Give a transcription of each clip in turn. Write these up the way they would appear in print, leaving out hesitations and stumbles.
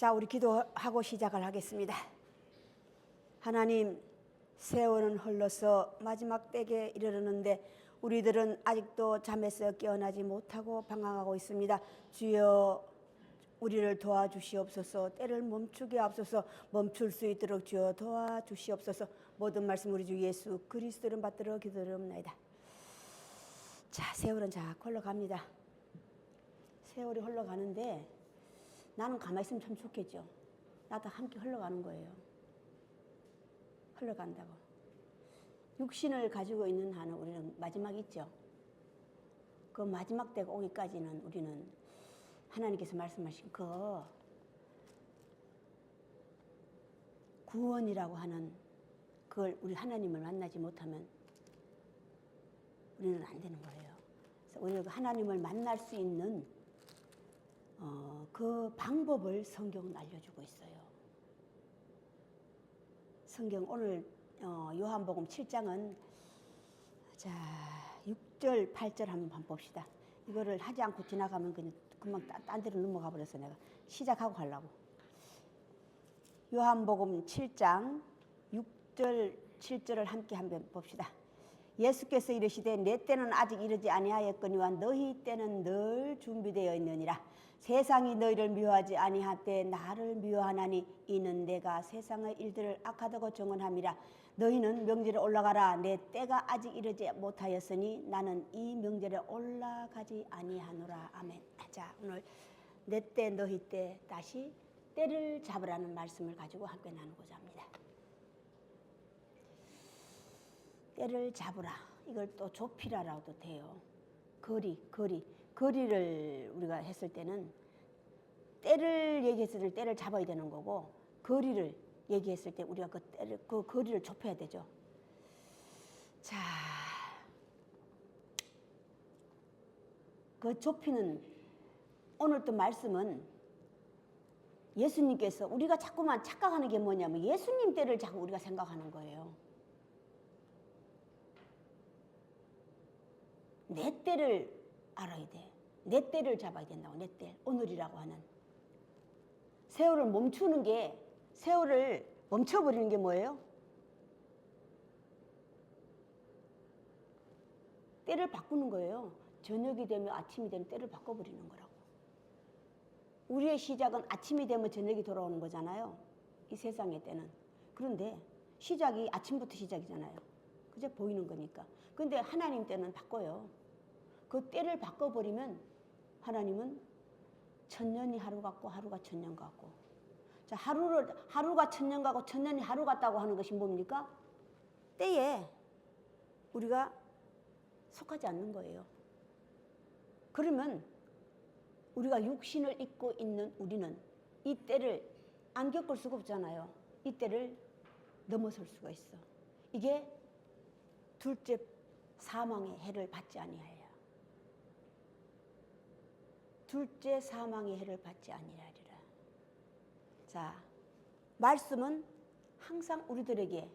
자, 우리 기도하고 시작을 하겠습니다. 하나님, 세월은 흘러서 마지막 때에 이르렀는데 우리들은 아직도 잠에서 깨어나지 못하고 방황하고 있습니다. 주여, 우리를 도와주시옵소서. 때를 멈추게 하옵소서. 멈출 수 있도록 주여 도와주시옵소서. 모든 말씀 우리 주 예수 그리스도를 받들어 기도드립니다. 자, 세월은 자꾸 흘러갑니다. 세월이 흘러가는데 나는 가만히 있으면 참 좋겠죠. 나도 함께 흘러가는 거예요. 흘러간다고. 육신을 가지고 있는 한은 우리는 마지막 있죠. 그 마지막 때가 오기까지는 우리는 하나님께서 말씀하신 그 구원이라고 하는 그걸 우리 하나님을 만나지 못하면 우리는 안 되는 거예요. 그래서 우리가 하나님을 만날 수 있는 그 방법을 성경은 알려주고 있어요. 성경 오늘 요한복음 7장은 자 6절 8절 한번 봅시다. 이거를 하지 않고 지나가면 그냥 금방 딴 데로 넘어가 버려서 내가 시작하고 가려고. 요한복음 7장 6절 7절을 함께 한번 봅시다. 예수께서 이르시되 내 때는 아직 이르지 아니하였거니와 너희 때는 늘 준비되어 있느니라. 세상이 너희를 미워하지 아니하되 나를 미워하나니 이는 내가 세상의 일들을 악하다고 정언함이라. 너희는 명절에 올라가라. 내 때가 아직 이르지 못하였으니 나는 이 명절에 올라가지 아니하노라. 아멘. 자, 오늘 내 때 너희 때 다시 때를 잡으라는 말씀을 가지고 함께 나누고자 합니다. 때를 잡으라. 이걸 또 좁히라라고도 돼요. 거리를 우리가 했을 때는 때를 얘기했을 때 때를 잡아야 되는 거고, 거리를 얘기했을 때 우리가 그 거리를 좁혀야 되죠. 자, 그 좁히는 오늘 또 말씀은 예수님께서 우리가 자꾸만 착각하는 게 뭐냐면 예수님 때를 자꾸 우리가 생각하는 거예요. 내 때를 알아야 돼. 내 때를 잡아야 된다고. 내 때, 오늘이라고 하는. 세월을 멈추는 게, 세월을 멈춰버리는 게 뭐예요? 때를 바꾸는 거예요. 저녁이 되면 아침이 되면 때를 바꿔버리는 거라고. 우리의 시작은 아침이 되면 저녁이 돌아오는 거잖아요. 이 세상의 때는. 그런데 시작이 아침부터 시작이잖아요. 그저 보이는 거니까. 근데 하나님 때는 바꿔요. 그 때를 바꿔버리면 하나님은 천년이 하루 같고 하루가 천년 같고. 자, 하루가 천년 같고 천년이 하루 같다고 하는 것이 뭡니까? 때에 우리가 속하지 않는 거예요. 그러면 우리가 육신을 입고 있는 우리는 이 때를 안 겪을 수가 없잖아요. 이 때를 넘어설 수가 있어. 이게 둘째 사망의 해를 받지 아니하여. 둘째 사망의 해를 받지 아니하리라. 자, 말씀은 항상 우리들에게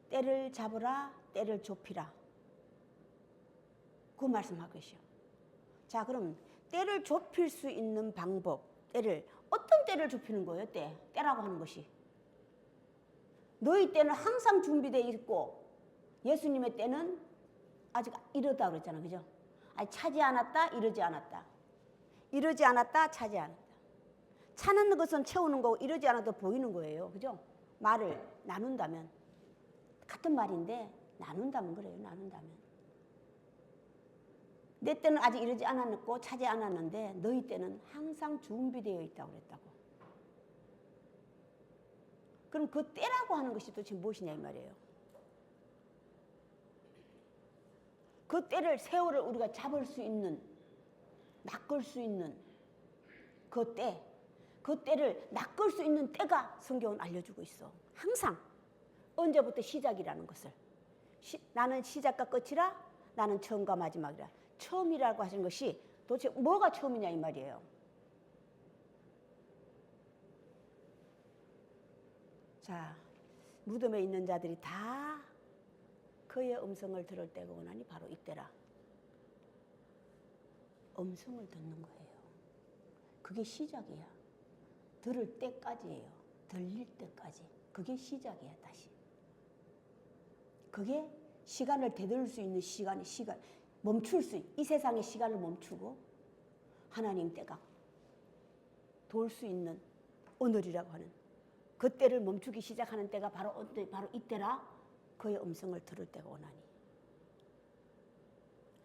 때를 잡으라, 때를 좁히라. 그 말씀하고 있어요. 자, 그럼 때를 좁힐 수 있는 방법, 어떤 때를 좁히는 거예요? 때라고 하는 것이. 너희 때는 항상 준비되어 있고 예수님의 때는 아직 이르다 그랬잖아, 그죠? 아니, 차지 않았다, 이르지 않았다. 이르지 않았다, 차지 않았다. 차는 것은 채우는 거고 이르지 않아도 보이는 거예요, 그죠? 말을 나눈다면 같은 말인데 나눈다면 그래요. 나눈다면 내 때는 아직 이르지 않았고 차지 않았는데 너희 때는 항상 준비되어 있다고 그랬다고. 그럼 그 때라고 하는 것이 도대체 무엇이냐 이 말이에요. 그 때를, 세월을 우리가 잡을 수 있는, 낚을 수 있는 그 때를 낚을 수 있는 때가 성경은 알려주고 있어. 항상 언제부터 시작이라는 것을. 나는 시작과 끝이라, 나는 처음과 마지막이라. 처음이라고 하시는 것이 도대체 뭐가 처음이냐 이 말이에요. 자, 무덤에 있는 자들이 다 그의 음성을 들을 때가 오나니 바로 이때라. 음성을 듣는 거예요. 그게 시작이야. 들을 때까지예요. 들릴 때까지. 그게 시작이야, 다시. 그게 시간을 되돌릴 수 있는 시간, 멈출 수, 이 세상의 시간을 멈추고 하나님 때가 돌 수 있는 오늘이라고 하는 그 때를 멈추기 시작하는 때가 바로 이때라. 그의 음성을 들을 때가 오나니.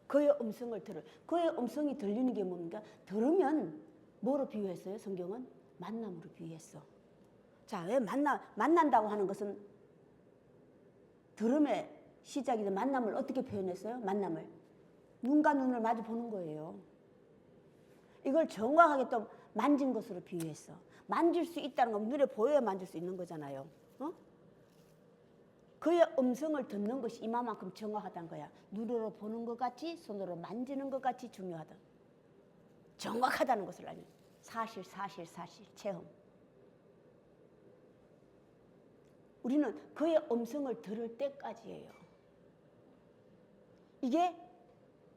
그의 음성이 들리는 게 뭡니까? 들으면 뭐로 비유했어요? 성경은 만남으로 비유했어. 자, 왜 만난다고 하는 것은 들음의 시작이든 만남을 어떻게 표현했어요? 만남을 눈과 눈을 마주 보는 거예요. 이걸 정확하게 또 만진 것으로 비유했어. 만질 수 있다는 건 눈에 보여야 만질 수 있는 거잖아요. 어? 그의 음성을 듣는 것이 이만큼 정확하다는 거야. 눈으로 보는 것 같이, 손으로 만지는 것 같이 중요하다. 정확하다는 것을 알려. 사실, 체험. 우리는 그의 음성을 들을 때까지예요. 이게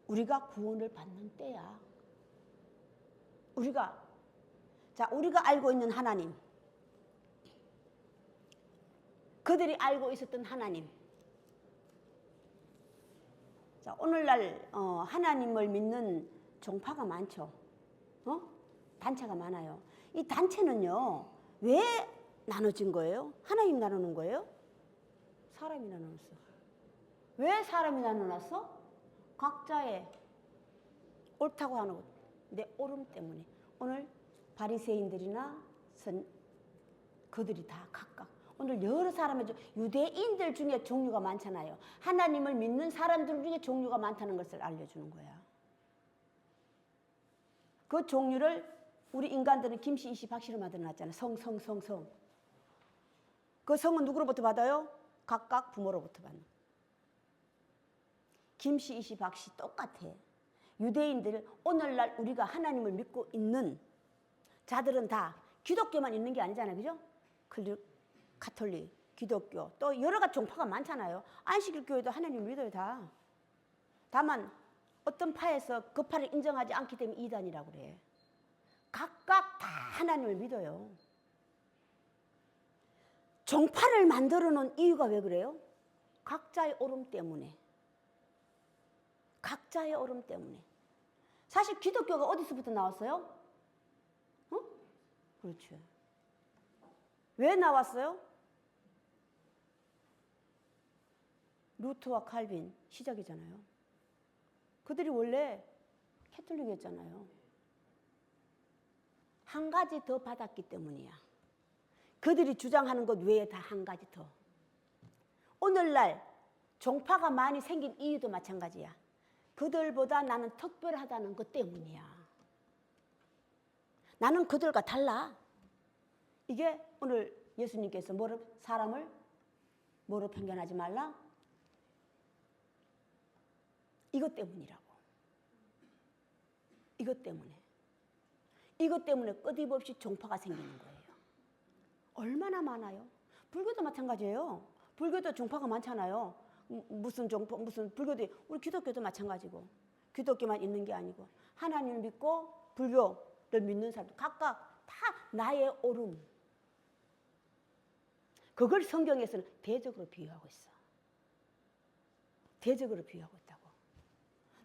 우리가 구원을 받는 때야. 우리가 알고 있는 하나님, 그들이 알고 있었던 하나님. 자, 오늘날 하나님을 믿는 종파가 많죠. 단체가 많아요. 이 단체는요, 왜 나눠진 거예요? 하나님 나누는 거예요? 사람이 나눠놨어. 왜 사람이 나눠놨어? 각자의 옳다고 하는 것, 내 옳음 때문에. 오늘 바리새인들이나 그들이 다 각각 오늘 여러 사람의 유대인들 중에 종류가 많잖아요. 하나님을 믿는 사람들 중에 종류가 많다는 것을 알려주는 거야. 그 종류를 우리 인간들은 김씨, 이씨, 박씨로 만들어놨잖아요. 성. 그 성은 누구로부터 받아요? 각각 부모로부터 받는. 김씨, 이씨, 박씨 똑같아. 유대인들, 오늘날 우리가 하나님을 믿고 있는 자들은 다 기독교만 있는 게 아니잖아요. 그죠? 가톨릭, 기독교, 또 여러 가지 종파가 많잖아요. 안식일 교회도 하나님을 믿어요, 다. 다만 어떤 파에서 그 파를 인정하지 않기 때문에 이단이라고 그래. 각각 다 하나님을 믿어요. 종파를 만들어 놓은 이유가 왜 그래요? 각자의 옳음 때문에. 각자의 옳음 때문에. 사실 기독교가 어디서부터 나왔어요? 그렇죠. 왜 나왔어요? 루트와 칼빈 시작이잖아요. 그들이 원래 캐톨릭이었잖아요. 한 가지 더 받았기 때문이야. 그들이 주장하는 것 외에 다 한 가지 더. 오늘날 종파가 많이 생긴 이유도 마찬가지야. 그들보다 나는 특별하다는 것 때문이야. 나는 그들과 달라. 이게 오늘 예수님께서 사람을 뭐로 편견하지 말라? 이것 때문이라고. 이것 때문에 끊임없이 종파가 생기는 거예요. 얼마나 많아요? 불교도 마찬가지예요. 불교도 종파가 많잖아요. 무슨 종파, 무슨 불교도, 우리 기독교도 마찬가지고. 기독교만 있는 게 아니고 하나님을 믿고 불교를 믿는 사람들 각각 다 나의 옳음. 그걸 성경에서는 대적으로 비유하고 있어. 대적으로 비유하고 있다고.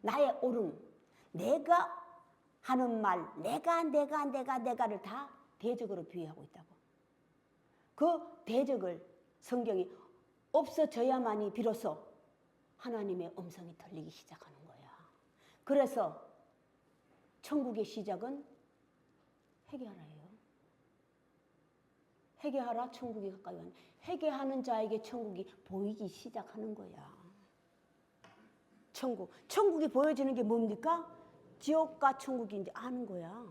나의 옳음, 내가 하는 말, 내가를 다 대적으로 비유하고 있다고. 그 대적을 성경이 없어져야만이 비로소 하나님의 음성이 들리기 시작하는 거야. 그래서 천국의 시작은 회개하라예요. 회개하라, 천국이 가까이 왔네. 회개하는 자에게 천국이 보이기 시작하는 거야. 천국이 보여지는 게 뭡니까? 지옥과 천국인데 아는 거야.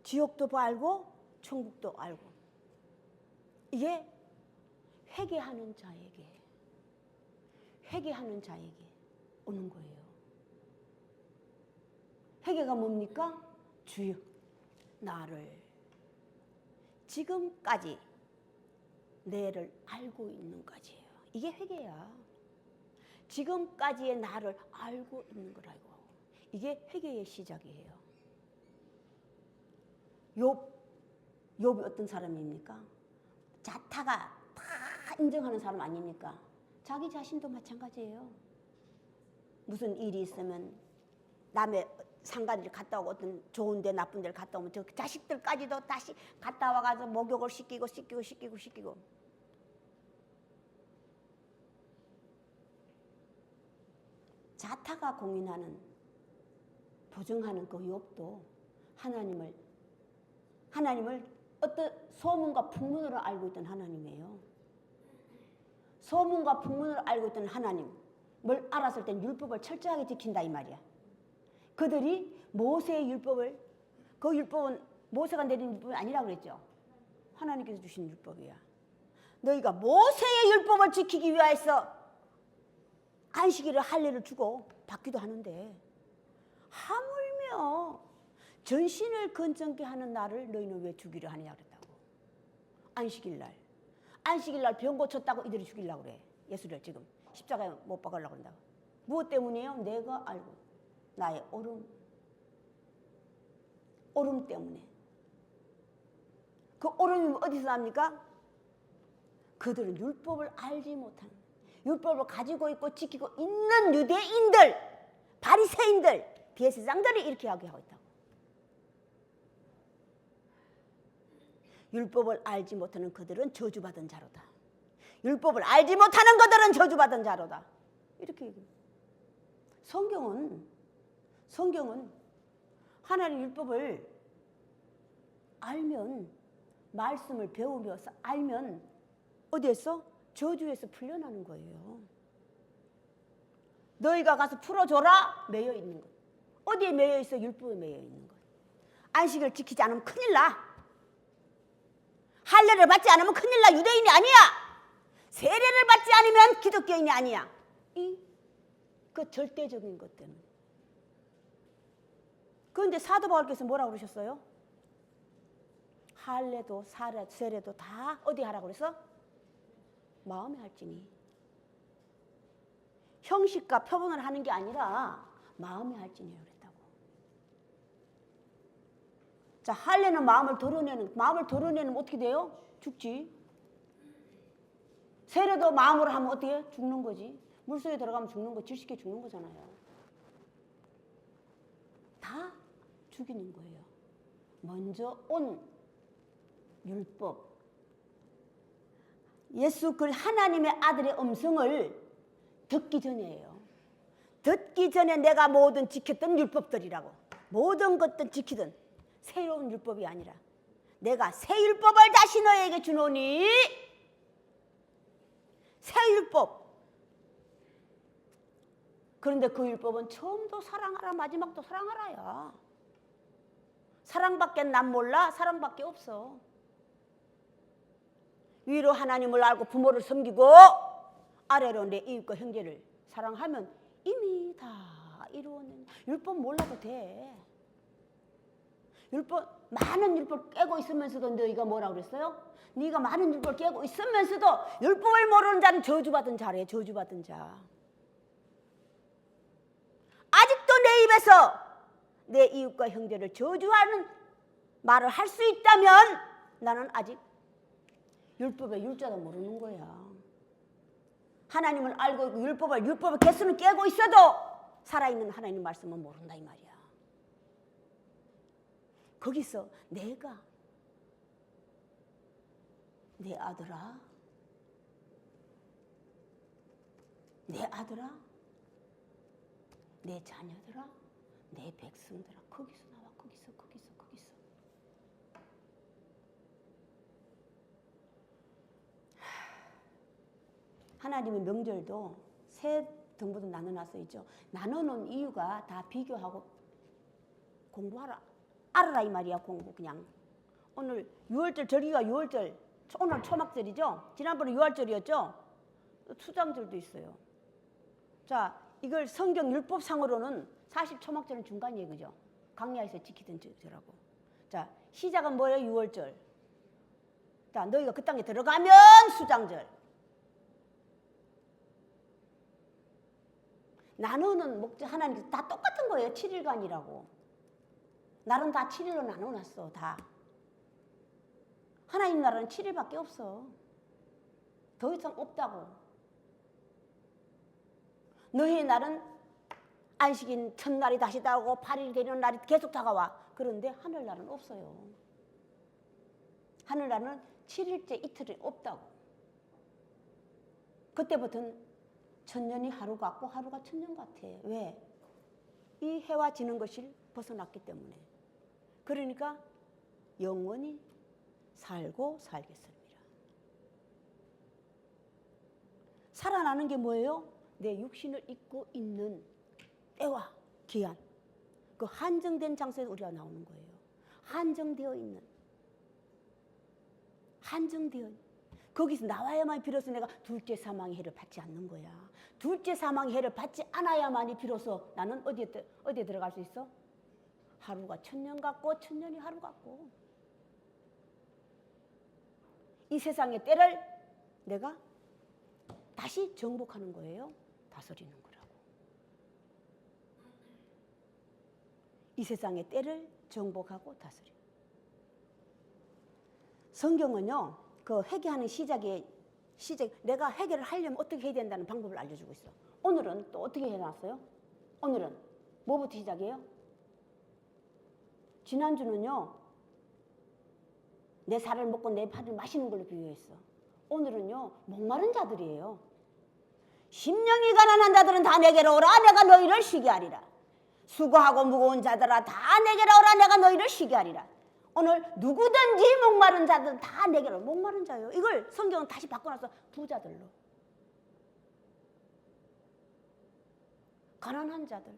지옥도 알고 천국도 알고. 이게 회개하는 자에게 오는 거예요. 회개가 뭡니까? 주여, 나를 지금까지 내를 알고 있는 까지예요. 이게 회개야. 지금까지의 나를 알고 있는 거라고. 이게 회개의 시작이에요. 욥이 어떤 사람입니까? 자타가 다 인정하는 사람 아닙니까? 자기 자신도 마찬가지예요. 무슨 일이 있으면 남의 상가를 갔다 오고 어떤 좋은 데 나쁜 데를 갔다 오면 저 자식들까지도 다시 갔다 와가지고 목욕을 시키고 자타가 공인하는 보증하는 그 욥도 하나님을 어떤 소문과 풍문으로 알고 있던 하나님이에요. 소문과 풍문으로 알고 있던 하나님을 알았을 땐 율법을 철저하게 지킨다 이 말이야. 그들이 모세의 율법을, 그 율법은 모세가 내린 율법이 아니라고 그랬죠. 하나님께서 주신 율법이야. 너희가 모세의 율법을 지키기 위하여서 안식일을 할례를 주고 받기도 하는데 하물며 전신을 건전케 하는 날을 너희는 왜 주기로 하느냐 그랬다고. 안식일날 병 고쳤다고 이들이 죽이려고 그래. 예수를 지금 십자가에 못 박으려고 그런다고. 무엇 때문이에요? 내가 알고 나의 오름 때문에. 그 오름이 어디서 납니까? 그들은 율법을 알지 못하는, 율법을 가지고 있고 지키고 있는 유대인들, 바리새인들, 대제사장들이 이렇게 하고 있다고. 율법을 알지 못하는 그들은 저주받은 자로다. 율법을 알지 못하는 그들은 저주받은 자로다. 이렇게 얘기해요. 성경은 하나님 율법을 알면, 말씀을 배우면서 알면 어디에서? 저주에서 풀려나는 거예요. 너희가 가서 풀어줘라. 매여 있는 것. 어디에 매여 있어? 율법에 매여 있는 것. 안식을 지키지 않으면 큰일 나. 할례를 받지 않으면 큰일 나. 유대인이 아니야. 세례를 받지 않으면 기독교인이 아니야. 그 절대적인 것 때문에. 그런데 사도 바울께서 뭐라고 그러셨어요? 할례도 세례도 다 어디 하라고 그랬어? 마음에 할지니. 형식과 표본을 하는 게 아니라 마음에 할지니요 그랬다고. 자, 할례는 마음을 드러내는 어떻게 돼요? 죽지. 세례도 마음으로 하면 어떻게 해? 죽는 거지. 물속에 들어가면 죽는 거, 질식해 죽는 거잖아요. 다 죽이는 거예요. 먼저 온 율법. 예수 그 하나님의 아들의 음성을 듣기 전에예요. 듣기 전에 내가 모든 지켰던 율법들이라고. 모든 것들 지키던 새로운 율법이 아니라 내가 새 율법을 다시 너에게 주노니. 새 율법. 그런데 그 율법은 처음도 사랑하라 마지막도 사랑하라야. 사랑밖에 난 몰라. 사랑밖에 없어. 위로 하나님을 알고 부모를 섬기고 아래로 내 이웃과 형제를 사랑하면 이미 다 이루어낸. 율법 몰라도 돼. 율법 많은 율법 깨고 있으면서도 너희가 뭐라고 그랬어요? 네가 많은 율법을 깨고 있으면서도 율법을 모르는 자는 저주받은 자래. 저주받은 자. 아직도 내 입에서 내 이웃과 형제를 저주하는 말을 할 수 있다면 나는 아직 율법의 율자도 모르는 거야. 하나님을 알고 있고 율법의 개수는 깨고 있어도 살아있는 하나님 말씀은 모른다 이 말이야. 거기서 내가 내 아들아, 내 자녀들아, 내 백성들아. 거기서 나와. 거기서. 하나님의 명절도 세 등부로 나눠놨어 있죠. 나눠놓은 이유가 다 비교하고 공부하라. 알아라 이 말이야. 공부 그냥. 오늘 6월절 절기가 6월절. 오늘 초막절이죠. 지난번에 6월절이었죠. 수장절도 있어요. 자, 이걸 성경 율법상으로는 사실 초막절은 중간이에요. 그죠? 광야에서 지키던 절하고. 자, 시작은 뭐예요? 6월절. 자, 너희가 그 땅에 들어가면 수장절. 나누는 목적 하나님께서 다 똑같은 거예요. 7일간이라고. 날은 다 7일로 나눠놨어. 다. 하나님 나라는 7일밖에 없어. 더 이상 없다고. 너희의 날은 안식인 첫날이 다시 다가오고 8일 되는 날이 계속 다가와. 그런데 하늘날은 없어요. 하늘날은 7일째 이틀이 없다고. 그때부터는 천년이 하루 같고 하루가 천년 같아. 왜? 이 해와 지는 것을 벗어났기 때문에. 그러니까 영원히 살고 살겠습니다. 살아나는 게 뭐예요? 내 육신을 입고 있는 때와 기한. 그 한정된 장소에 우리가 나오는 거예요. 한정되어 있는. 한정되어 있는. 거기서 나와야만 비로소 내가 둘째 사망의 해를 받지 않는 거야. 둘째 사망의 해를 받지 않아야만이 비로소 나는 어디에 들어갈 수 있어? 하루가 천년 같고 천년이 하루 같고. 이 세상의 때를 내가 다시 정복하는 거예요. 다스리는 거라고. 이 세상의 때를 정복하고 다스려. 성경은요, 그 회개하는 시작, 내가 회개를 하려면 어떻게 해야 된다는 방법을 알려주고 있어. 오늘은 또 어떻게 해놨어요? 오늘은 뭐부터 시작해요? 지난주는요, 내 살을 먹고 내 팔을 마시는 걸로 비유했어. 오늘은요, 목마른 자들이에요. 심령이 가난한 자들은 다 내게로 오라. 내가 너희를 쉬게 하리라. 수고하고 무거운 자들아 다 내게로 오라. 내가 너희를 쉬게 하리라. 오늘 누구든지 목마른 자들은 다 내게로. 목마른 자예요. 이걸 성경은 다시 바꿔놔서 부자들로. 가난한 자들.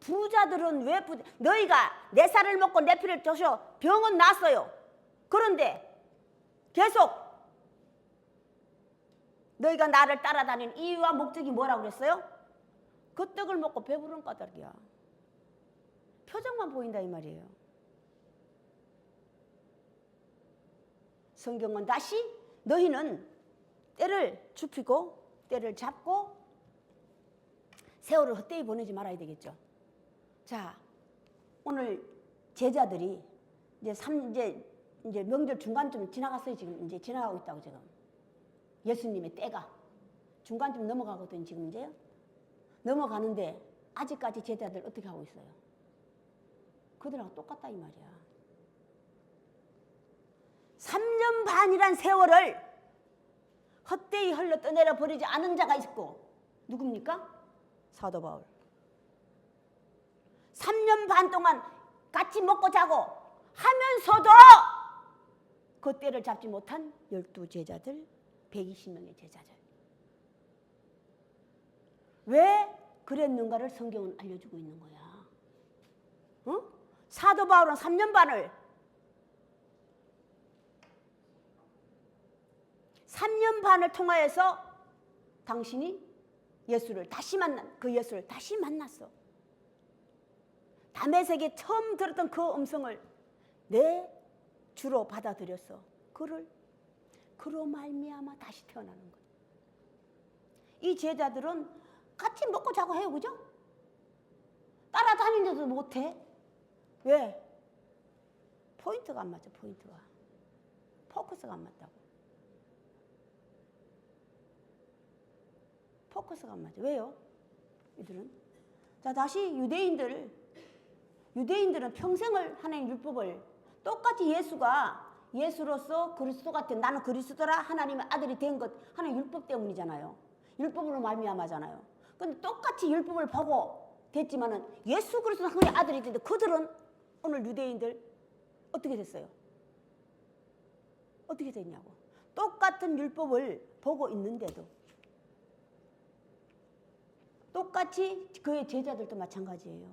부자들은 왜 부자? 너희가 내 살을 먹고 내 피를 드셔 병은 났어요. 그런데 계속 너희가 나를 따라다니는 이유와 목적이 뭐라고 그랬어요? 그 떡을 먹고 배부른 까닭이야. 표정만 보인다 이 말이에요. 성경은 다시 너희는 때를 좁히고 때를 잡고 세월을 헛되이 보내지 말아야 되겠죠. 자, 오늘 제자들이 이제 명절 중간쯤 지나갔어요. 지금 이제 지나가고 있다고 지금. 예수님의 때가 중간쯤 넘어가거든 지금 이제. 넘어가는데 아직까지 제자들 어떻게 하고 있어요? 그들하고 똑같다 이 말이야. 3년 반이란 세월을 헛되이 흘러 떠내려 버리지 않은 자가 있고 누굽니까? 사도 바울. 3년 반 동안 같이 먹고 자고 하면서도 그 때를 잡지 못한 12제자들, 120명의 제자들. 왜 그랬는가를 성경은 알려주고 있는 거야. 어? 사도 바울은 3년 반을 3년 반을 통하여서 당신이 예수를 다시 그 예수를 다시 만났어. 다메섹에 처음 들었던 그 음성을 내 주로 받아들였어. 그로 말미암아 다시 태어나는 거야. 이 제자들은 같이 먹고 자고 해요, 그죠? 따라다니는데도 못해. 왜? 포인트가 안 맞아, 포인트가. 포커스가 안 맞다고. 포커스가 안 맞아. 왜요? 이들은. 자, 다시 유대인들은 평생을 하나님 율법을 똑같이 예수로서 그리스도 같은 나는 그리스도라 하나님의 아들이 된 것 하나님 율법 때문이잖아요. 율법으로 말미암아잖아요. 근데 똑같이 율법을 보고 됐지만은 예수 그리스도 하나님의 아들이 됐는데 그들은 오늘 유대인들 어떻게 됐어요? 어떻게 됐냐고. 똑같은 율법을 보고 있는데도 똑같이 그의 제자들도 마찬가지예요.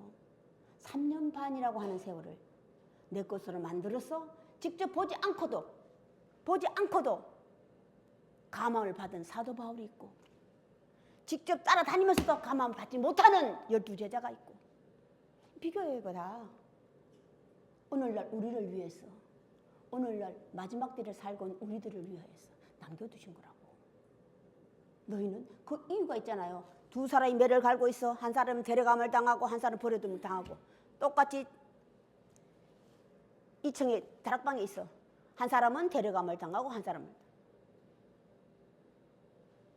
3년 반이라고 하는 세월을 내 것으로 만들어서 직접 보지 않고도 감화를 받은 사도 바울이 있고 직접 따라다니면서도 감화를 받지 못하는 12제자가 있고 비교해요 이거 다. 오늘날 우리를 위해서 오늘날 마지막 때를 살고 있는 우리들을 위하여서 남겨두신 거라고. 너희는 그 이유가 있잖아요. 두 사람이 매를 갈고 있어. 한 사람은 데려감을 당하고 한 사람은 버려둠을 당하고 똑같이 2층에 다락방에 있어. 한 사람은 데려감을 당하고 한 사람은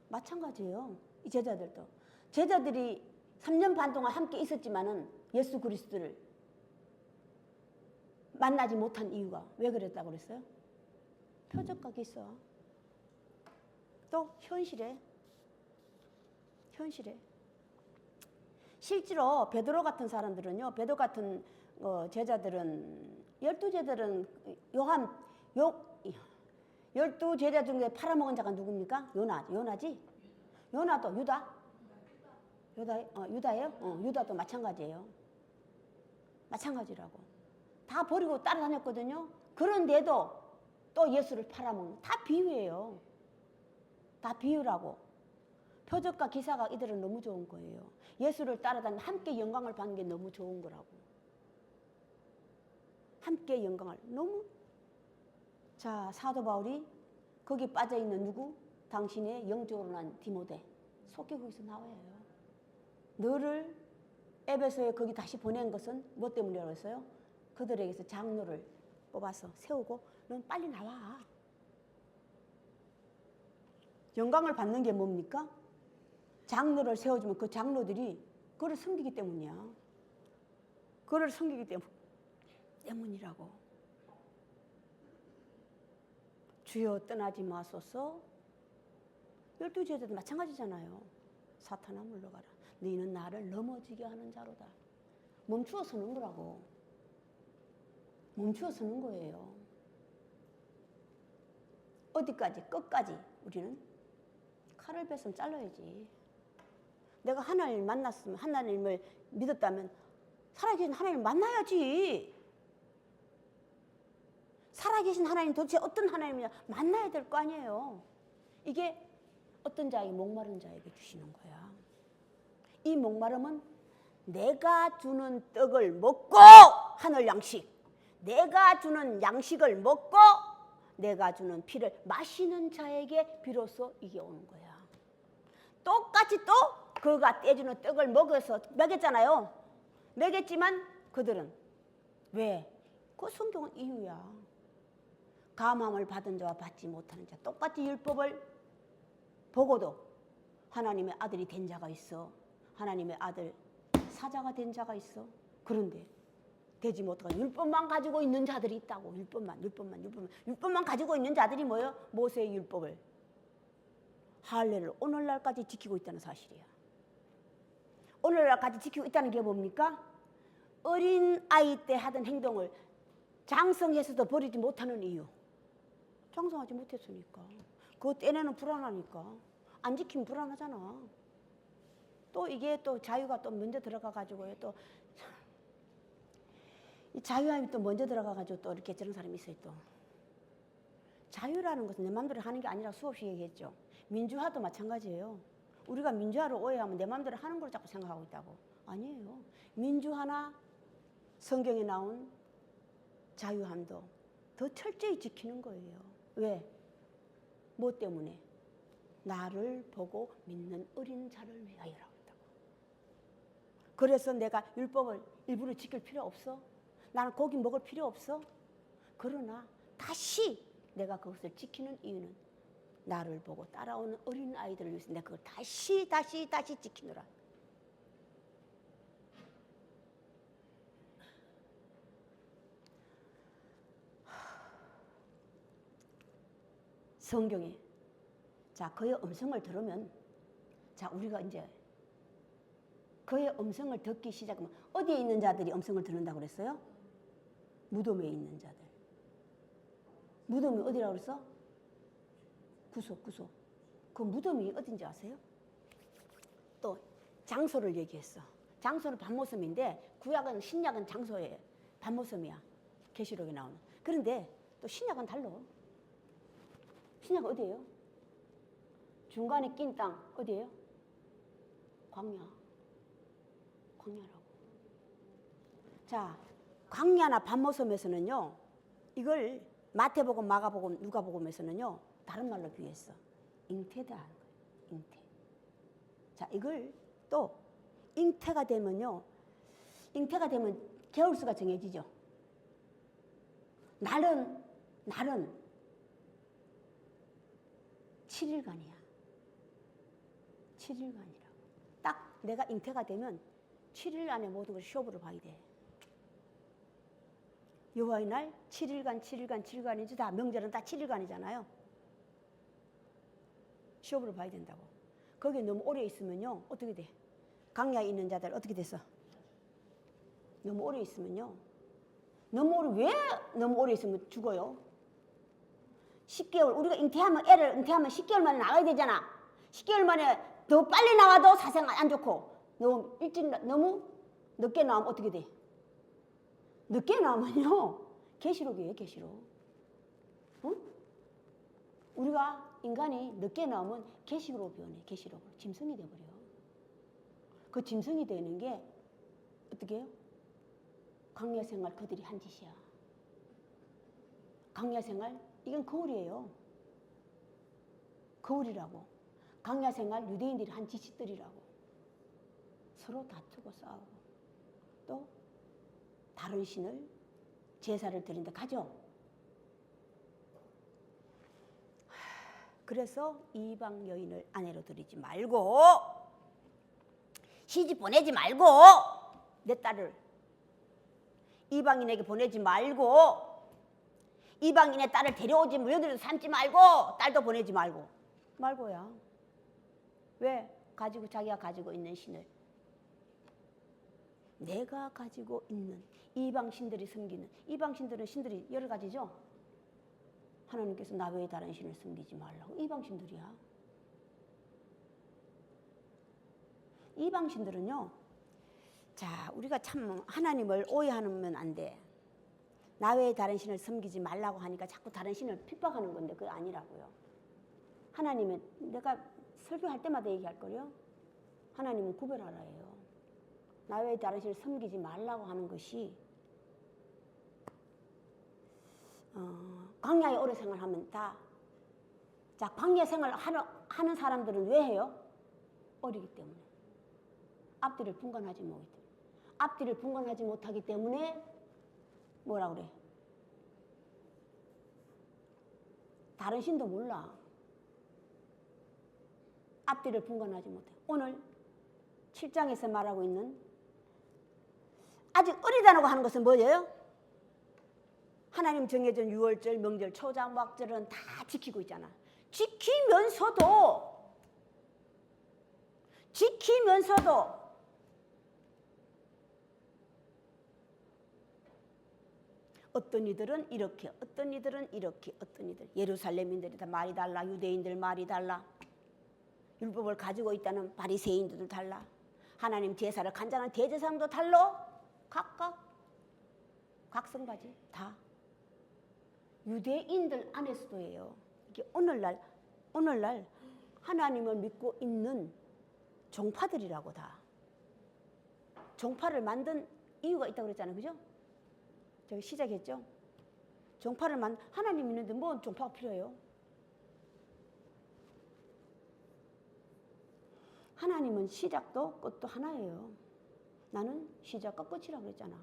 마찬가지예요. 이 제자들도. 제자들이 3년 반 동안 함께 있었지만은 예수 그리스도를 만나지 못한 이유가 왜 그랬다고 그랬어요? 표적과 기사. 또 현실에 실제로 베드로 같은 사람들은요, 베드로 같은 제자들은 12제자들은 12제자 중에 팔아먹은 자가 누굽니까? 요나지? 요나도 유다예요? 유다도 마찬가지예요. 마찬가지라고. 다 버리고 따라다녔거든요. 그런데도 또 예수를 팔아먹는, 다 비유예요. 다 비유라고. 표적과 기사가 이들은 너무 좋은 거예요. 예수를 따라다니면 함께 영광을 받는 게 너무 좋은 거라고. 함께 영광을 너무. 자, 사도 바울이 거기 빠져있는 누구? 당신의 영적으로 난 디모데. 속히 거기서 나와요. 너를 에베소에 거기 다시 보낸 것은 뭐 때문이라고 했어요? 그들에게서 장로를 뽑아서 세우고 넌 빨리 나와. 영광을 받는 게 뭡니까? 장로를 세워주면 그 장로들이 그를 섬기기 때문이야. 그를 섬기기 때문이라고. 주여 떠나지 마소서. 12제자도 마찬가지잖아요. 사탄아 물러가라. 너희는 나를 넘어지게 하는 자로다. 멈추어 서는 거라고. 멈추어 서는 거예요. 어디까지? 끝까지 우리는 칼을 뺐으면 잘라야지. 내가 하나님을 만났으면, 하나님을 믿었다면 살아계신 하나님을 만나야지. 살아계신 하나님 도대체 어떤 하나님이냐 만나야 될 거 아니에요. 이게 어떤 자에게 목마른 자에게 주시는 거야. 이 목마름은 내가 주는 떡을 먹고 하늘 양식, 내가 주는 양식을 먹고 내가 주는 피를 마시는 자에게 비로소 이게 오는 거야. 똑같이 또 그가 떼주는 떡을 먹어서 먹였잖아요. 먹였지만 그들은 왜? 그 성경은 이유야. 감함을 받은 자와 받지 못하는 자. 똑같이 율법을 보고도 하나님의 아들이 된 자가 있어. 하나님의 아들 사자가 된 자가 있어. 그런데 되지 못하고 율법만 가지고 있는 자들이 있다고. 율법만 가지고 있는 자들이 뭐예요? 모세의 율법을, 할례를 오늘날까지 지키고 있다는 사실이야. 오늘날까지 지키고 있다는 게 뭡니까? 어린 아이 때 하던 행동을 장성해서도 버리지 못하는 이유. 장성하지 못했으니까. 그거 떼내는 불안하니까. 안 지키면 불안하잖아. 또 이게 또 자유가 또 먼저 들어가가지고요. 또 이 자유함이 또 먼저 들어가가지고 또 이렇게 저런 사람이 있어요. 또 자유라는 것은 내 마음대로 하는 게 아니라 수없이 얘기했죠. 민주화도 마찬가지예요. 우리가 민주화를 오해하면 내 마음대로 하는 걸 자꾸 생각하고 있다고. 아니에요. 민주화나 성경에 나온 자유함도 더 철저히 지키는 거예요. 왜? 뭐 때문에? 나를 보고 믿는 어린 자를 위하여라고 했다고. 그래서 내가 율법을 일부러 지킬 필요 없어. 나는 고기 먹을 필요 없어. 그러나 다시 내가 그것을 지키는 이유는 나를 보고 따라오는 어린 아이들을 위해서 내가 그걸 다시 지키느라. 성경에 자 그의 음성을 들으면 자 우리가 이제 그의 음성을 듣기 시작하면 어디에 있는 자들이 음성을 듣는다고 그랬어요? 무덤에 있는 자들. 무덤이 어디라고 그랬어? 구속. 그 무덤이 어딘지 아세요? 또 장소를 얘기했어. 장소는 밤모섬인데 구약은 신약은 장소에 밤모섬이야. 계시록에 나오는. 그런데 또 신약은 달라. 신약 어디예요? 중간에 낀 땅 어디예요? 광야라고. 자, 광야나 밤모섬에서는요. 이걸 마태복음, 마가복음, 누가복음에서는요. 다른 말로 비유했어. 잉태다 하는 거예요. 잉태. 자, 이걸 또 잉태가 되면 겨울수가 정해지죠. 날은 날은 7일간이야. 7일간이라고. 딱 내가 잉태가 되면 7일 안에 모든 걸 시험으로 봐야 돼. 여호와의 날 7일간 7일간 7일간이지 다 명절은 다 7일간이잖아요. 시험으로 봐야 된다고. 거기에 너무 오래 있으면요 어떻게 돼? 강야에 있는 자들 어떻게 됐어? 너무 오래 있으면요 왜 너무 오래 있으면 죽어요? 10개월 우리가 애를 잉태하면 10개월 만에 나가야 되잖아. 10개월 만에 더 빨리 나와도 사생 안 좋고 너무 늦게 나오면 어떻게 돼? 늦게 나오면요 계시록이에요. 계시록. 응? 우리가 인간이 늦게 나오면 계시록으로 변해. 계시록으로 짐승이 돼버려. 그 짐승이 되는 게 어떻게 해요? 광야 생활 그들이 한 짓이야. 광야 생활 이건 거울이에요. 거울이라고. 광야 생활 유대인들이 한 짓들이라고. 서로 다투고 싸우고 또 다른 신을 제사를 드린다 가죠. 그래서 이방 여인을 아내로 들이지 말고 시집 보내지 말고 내 딸을 이방인에게 보내지 말고 이방인의 딸을 데려오지 며느리도 삼지 말고 딸도 보내지 말고야. 왜? 자기가 가지고 있는 신을 내가 가지고 있는 이방 신들이 섬기는 이방 신들이 여러 가지죠. 하나님께서 나 외에 다른 신을 섬기지 말라고. 이방 신들이야. 이방 신들은요. 자, 우리가 참 하나님을 오해하면 안 돼. 나 외에 다른 신을 섬기지 말라고 하니까 자꾸 다른 신을 핍박하는 건데 그게 아니라고요. 하나님은 내가 설교할 때마다 얘기할 거요. 하나님은 구별하라 해요. 나 외에 다른 신을 섬기지 말라고 하는 것이 광야에 오래 생활하면 다. 자, 광야 생활 하는 사람들은 왜 해요? 어리기 때문에. 앞뒤를 분간하지 못하기 때문에. 앞뒤를 분간하지 못하기 때문에 뭐라 그래? 다른 신도 몰라. 앞뒤를 분간하지 못해. 오늘 7장에서 말하고 있는 아직 어리다라고 하는 것은 뭐예요? 하나님 정해준 유월절, 명절, 초장, 막절은 다 지키고 있잖아. 지키면서도 어떤 이들은 이렇게, 어떤 이들은 이렇게, 어떤 이들 예루살렘인들이 다 말이 달라. 유대인들 말이 달라. 율법을 가지고 있다는 바리새인들도 달라. 하나님 제사를 간장한 대제사장도 달라. 각각 각성바지 다 유대인들 안에서도 해요. 이게 오늘날 하나님을 믿고 있는 종파들이라고 다. 종파를 만든 이유가 있다고 그랬잖아요. 그죠? 저기 시작했죠? 종파를 하나님 있는데 뭐 종파가 필요해요? 하나님은 시작도 끝도 하나예요. 나는 시작과 끝이라고 그랬잖아.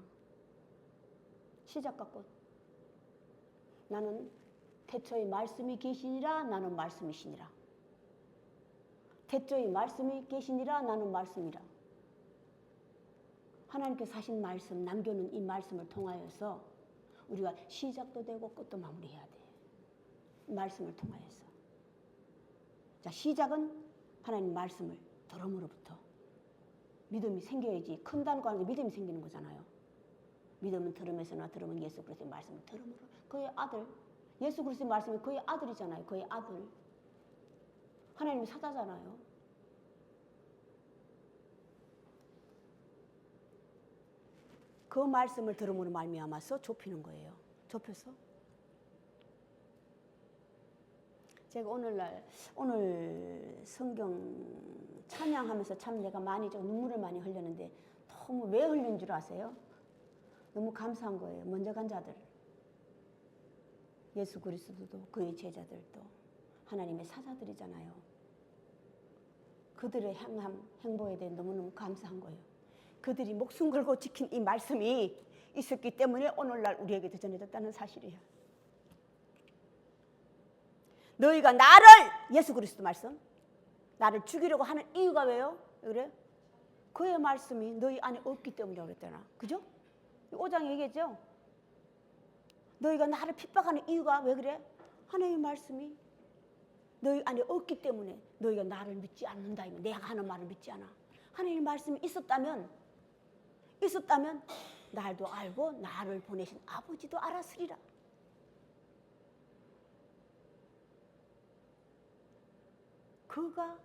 시작과 끝. 나는 태초에 말씀이 계시니라. 나는 말씀이시니라. 태초에 말씀이 계시니라. 나는 말씀이라. 하나님께서 하신 말씀, 남겨놓은 이 말씀을 통하여서 우리가 시작도 되고 끝도 마무리해야 돼. 말씀을 통하여서. 자, 시작은 하나님 말씀을 들음으로부터 믿음이 생겨야지. 큰 단과 하는 게 믿음이 생기는 거잖아요. 믿음은 들음에서나 들음은 예수 그리스도의 말씀을 들음으로. 그의 아들, 예수 그리스도의 말씀이 그의 아들이잖아요. 그의 아들. 하나님이 사자잖아요. 그 말씀을 들음으로 말미암아서 좁히는 거예요. 좁혀서. 제가 오늘 성경 찬양하면서 참 내가 많이 좀 눈물을 많이 흘렸는데 너무 왜 흘린 줄 아세요? 너무 감사한 거예요. 먼저 간 자들. 예수 그리스도도 그의 제자들도 하나님의 사자들이잖아요. 그들의 행보에 대해 너무너무 감사한 거예요. 그들이 목숨 걸고 지킨 이 말씀이 있었기 때문에 오늘날 우리에게도 전해졌다는 사실이에요. 너희가 나를, 예수 그리스도 말씀, 나를 죽이려고 하는 이유가 왜요? 왜 그래? 그의 말씀이 너희 안에 없기 때문이라고 그랬잖아. 그죠? 5장 얘기했죠? 너희가 나를 핍박하는 이유가 왜 그래? 하나님의 말씀이 너희 안에 없기 때문에 너희가 나를 믿지 않는다. 내가 하는 말을 믿지 않아. 하나님의 말씀이 있었다면 날도 알고 나를 보내신 아버지도 알았으리라. 그가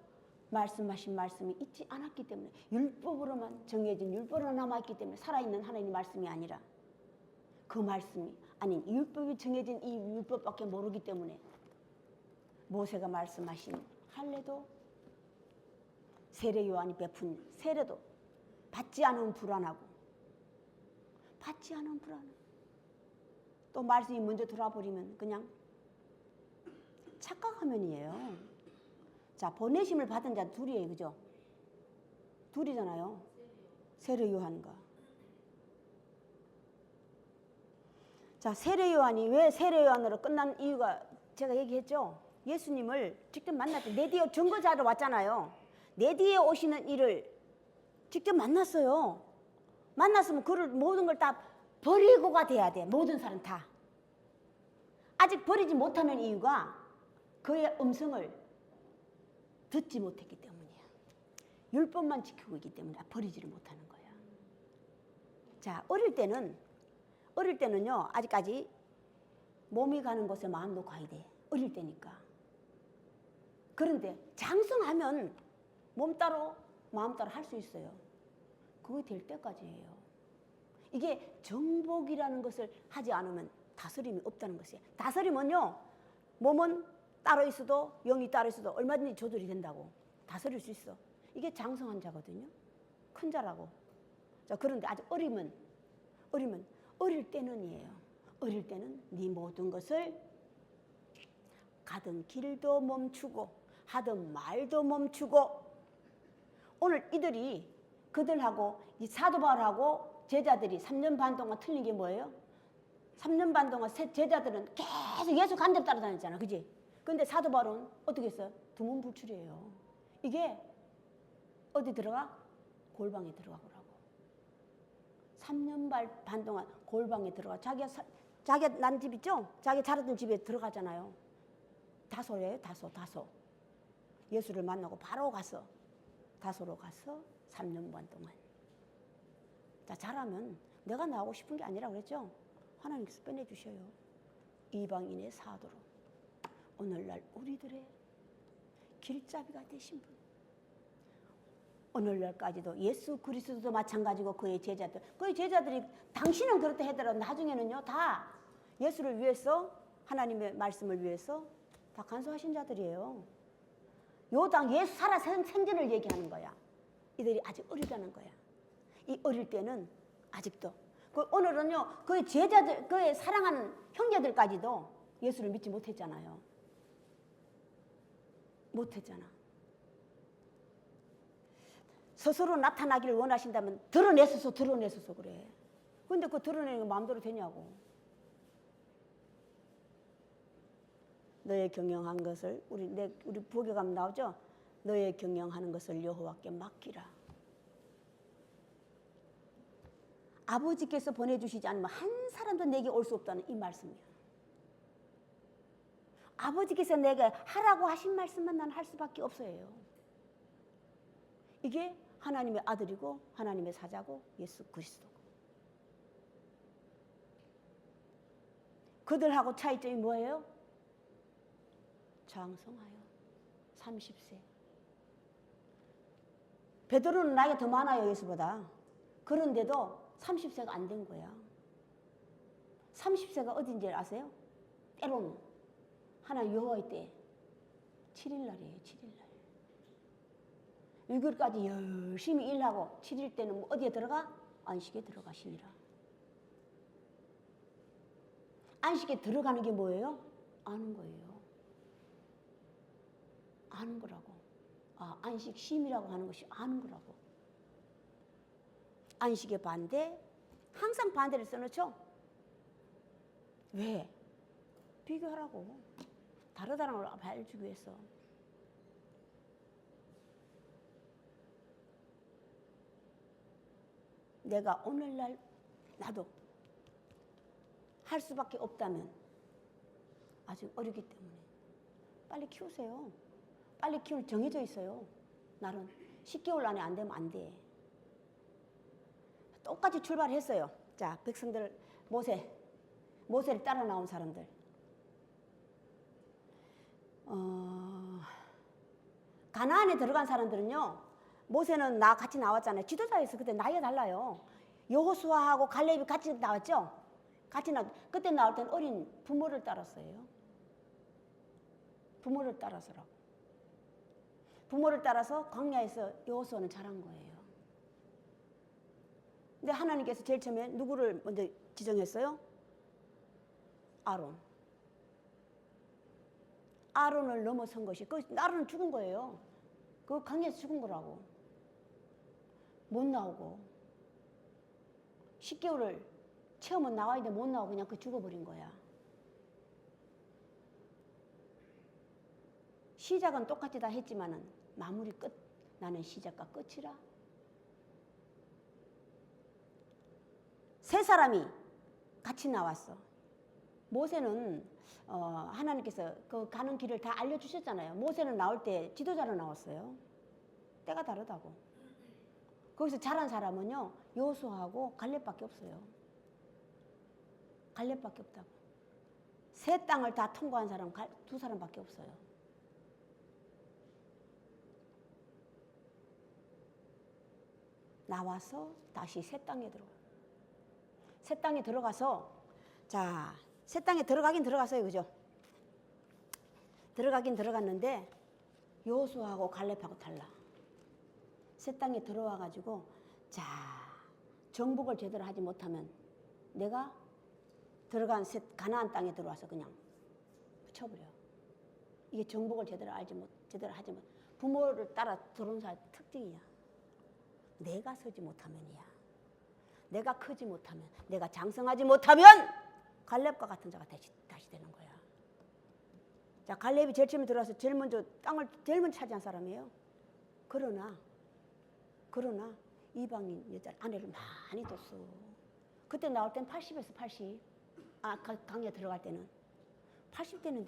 말씀하신 말씀이 있지 않았기 때문에, 율법으로만 정해진 율법으로 남아있기 때문에 살아있는 하나님의 말씀이 아니라 그 말씀이 아닌 율법이 정해진 이 율법밖에 모르기 때문에 모세가 말씀하신 할례도 세례 요한이 베푼 세례도 받지 않으면 불안하고, 또 말씀이 먼저 들어와버리면 그냥 착각하면이에요. 자, 보내심을 받은 자 둘이에요. 그죠? 둘이잖아요. 세례 요한과. 자, 세례 요한이 왜 세례 요한으로 끝난 이유가 제가 얘기했죠. 예수님을 직접 만날 때 내 뒤에 증거자로 왔잖아요. 내 뒤에 오시는 이를 직접 만났어요. 만났으면 그를 모든 걸 다 버리고가 돼야 돼. 모든 사람 다. 아직 버리지 못하는 이유가 그의 음성을 듣지 못했기 때문이야. 율법만 지키고 있기 때문에 버리지를 못하는 거야. 자, 어릴 때는요, 아직까지 몸이 가는 곳에 마음도 가야 돼. 어릴 때니까. 그런데 장성하면 몸 따로 마음 따로 할 수 있어요. 그거 될 때까지예요. 이게 정복이라는 것을 하지 않으면 다스림이 없다는 것이에요. 다스림은요, 몸은 따로 있어도 영이 따로 있어도 얼마든지 조절이 된다고. 다스릴 수 있어. 이게 장성한 자거든요. 큰 자라고. 자, 그런데 아직 어릴 때는이에요. 어릴 때는 네 모든 것을 가던 길도 멈추고 하던 말도 멈추고. 오늘 이들이 그들하고 이 사도 바울하고 제자들이 3년 반 동안 틀린 게 뭐예요? 3년 반 동안 제자들은 계속 예수 간접 따라다녔잖아. 그지? 근데 사도 바울은 어떻게 했어요? 두문불출이에요. 이게 어디 들어가? 골방에 들어가보라고. 3년 반 동안 골방에 들어가. 자기가 난 집 있죠? 자기 자라던 집에 들어가잖아요. 다소예요. 다소. 예수를 만나고 바로 가서 다소로 가서 3년 반 동안. 자, 잘하면 내가 나오고 싶은 게 아니라 그랬죠? 하나님께서 빼내주셔요. 이방인의 사도로. 오늘날 우리들의 길잡이가 되신 분. 오늘날까지도 예수 그리스도도 마찬가지고 그의 제자들이 당신은 그렇다 하더라도 나중에는요 다 예수를 위해서, 하나님의 말씀을 위해서 다 간수하신 자들이에요. 요당 예수 살아 생전을 얘기하는 거야. 이들이 아직 어리다는 거야. 이 어릴 때는 아직도. 오늘은요 그의 제자들, 그의 사랑하는 형제들까지도 예수를 믿지 못했잖아요. 못했잖아. 스스로 나타나기를 원하신다면 드러내소서 그래. 근데 그 드러내는 거 마음대로 되냐고. 너의 경영한 것을 우리 부엌에 가면 나오죠. 너의 경영하는 것을 여호와께 맡기라. 아버지께서 보내주시지 않으면 한 사람도 내게 올 수 없다는 이 말씀이야. 아버지께서 내게 하라고 하신 말씀만 난 할 수밖에 없어요. 이게 하나님의 아들이고 하나님의 사자고 예수 그리스도고. 그들하고 차이점이 뭐예요? 장성하여 30세. 베드로는 나이가 더 많아요, 예수보다. 그런데도 30세가 안 된 거야. 30세가 어딘지 아세요? 때로는 하나님 여호와의 때 7일날이에요. 7일날. 6일까지 열심히 일하고 7일 때는 어디에 들어가? 안식에 들어가시니라. 안식에 들어가는 게 뭐예요? 아는 거예요. 아는 거라고. 안식 쉼이라고 하는 것이 아는 거라고. 안식의 반대, 항상 반대를 써놓죠? 왜? 비교하라고. 다르다는 걸 알려주기 위해서. 내가 오늘날 나도 할 수밖에 없다면 아직 어리기 때문에 빨리 키우세요. 빨리 키울 정해져 있어요. 나는 10개월 안에 안 되면 안 돼. 똑같이 출발했어요. 자, 백성들 모세를 따라 나온 사람들. 가나안에 들어간 사람들은요, 모세는 나 같이 나왔잖아요. 지도자에서 그때 나이가 달라요. 여호수아하고 갈렙이 같이 나왔죠. 그때 나올 땐 어린 부모를 따랐어요. 부모를 따라서라고. 부모를 따라서 광야에서 여호수아는 자란 거예요. 근데 하나님께서 제일 처음에 누구를 먼저 지정했어요? 아론. 아론을 넘어선 것이, 아론은 죽은 거예요. 그 광야에서 죽은 거라고. 못 나오고 10개월을 체험은 나와야 되는데 못 나오고 그냥 죽어버린 거야. 시작은 똑같이 다 했지만은 마무리 끝. 나는 시작과 끝이라. 세 사람이 같이 나왔어. 모세는 하나님께서 그 가는 길을 다 알려주셨잖아요. 모세는 나올 때 지도자로 나왔어요. 때가 다르다고. 거기서 자란 사람은요, 여호수아하고 갈렙밖에 없어요. 갈렙밖에 없다고. 세 땅을 다 통과한 사람 두 사람밖에 없어요. 나와서 다시 새 땅에 들어가. 새 땅에 들어가서, 자, 새 땅에 들어가긴 들어갔어요, 그죠? 들어가긴 들어갔는데 여호수아하고 갈렙하고 달라. 새 땅에 들어와 가지고, 자, 정복을 제대로 하지 못하면 내가 들어간 가나안 땅에 들어와서 그냥 붙여버려. 이게 정복을 제대로 하지 못. 부모를 따라 들어온 사람 특징이야. 내가 서지 못하면이야. 내가 크지 못하면, 내가 장성하지 못하면 갈렙과 같은 자가 다시 되는 거야. 자, 갈렙이 제일 처음에 들어와서 제일 먼저 땅을 제일 먼저 차지한 사람이에요. 그러나 이방인 여자 아내를 많이 뒀어. 그때 나올 땐 80에서 80. 강에 들어갈 때는 80대는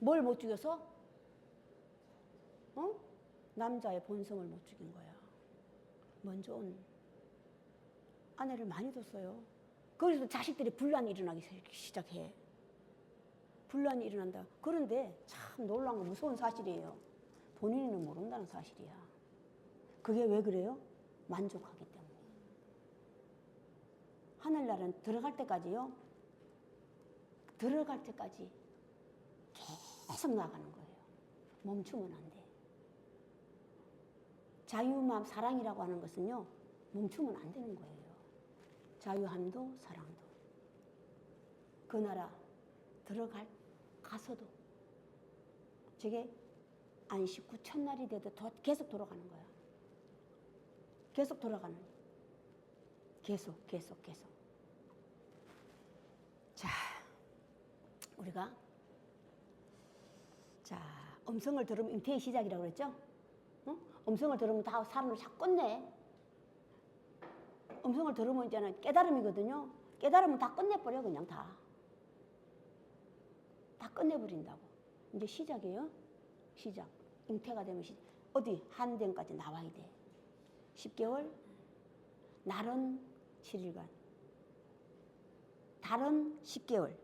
뭘 못 죽여서? 남자의 본성을 못 죽인 거야. 먼저 온 아내를 많이 뒀어요. 그래서 자식들이 분란이 일어나기 시작해. 분란이 일어난다. 그런데 참 놀라운 건 무서운 사실이에요. 본인은 모른다는 사실이야. 그게 왜 그래요? 만족하기 때문에. 하늘나라는 들어갈 때까지요. 들어갈 때까지 계속 나가는 거예요. 멈추면 안 돼. 자유마음 사랑이라고 하는 것은요, 멈추면 안 되는 거예요. 자유함도 사랑도. 그 나라 가서도 저게 안식 후 첫날이 돼도 계속 돌아가는 거야. 계속 돌아가는. 계속. 자, 우리가 음성을 들으면 잉태의 시작이라고 그랬죠? 음성을 들으면 다 사람을 자꾸 끝내. 음성을 들으면 이제는 깨달음이거든요. 깨달으면 다 끝내버려, 그냥 다 끝내버린다고. 이제 시작이에요. 시작. 잉태가 되면 어디 한den까지 나와야 돼. 10개월, 날은 7일간, 달은 10개월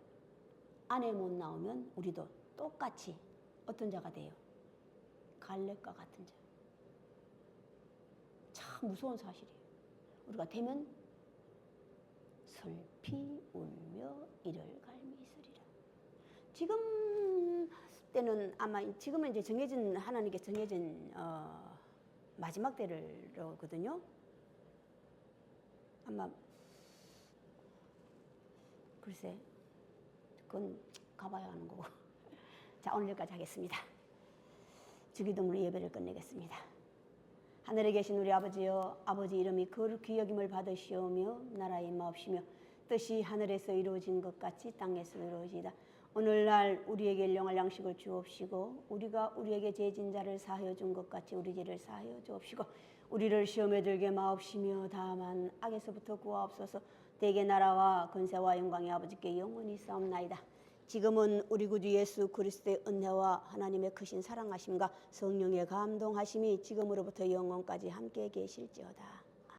안에 못 나오면 우리도 똑같이 어떤 자가 돼요? 갈렙과 같은 자. 참 무서운 사실이에요. 우리가 되면 슬피 울며 이를 갈미 있으리라. 지금 때는 아마 지금은 이제 정해진 하나님께 정해진 마지막 때를거든요. 아마 글쎄 그건 가봐야 하는 거고. 자, 오늘 여기까지 하겠습니다. 주기도문으로 예배를 끝내겠습니다. 하늘에 계신 우리 아버지여, 아버지 이름이 거룩히 여김을 받으시오며 나라의 임하옵시며 뜻이 하늘에서 이루어진 것 같이 땅에서 이루어지이다. 오늘날 우리에게 일용할 양식을 주옵시고 우리가 우리에게 죄진 자를 사하여 준 것 같이 우리 죄를 사하여 주옵시고 우리를 시험에 들게 마옵시며 다만 악에서부터 구하옵소서. 대개 나라와 근세와 영광이 아버지께 영원히 싸움나이다. 지금은 우리 구주 예수 그리스도의 은혜와 하나님의 크신 사랑하심과 성령의 감동하심이 지금으로부터 영원까지 함께 계실지어다.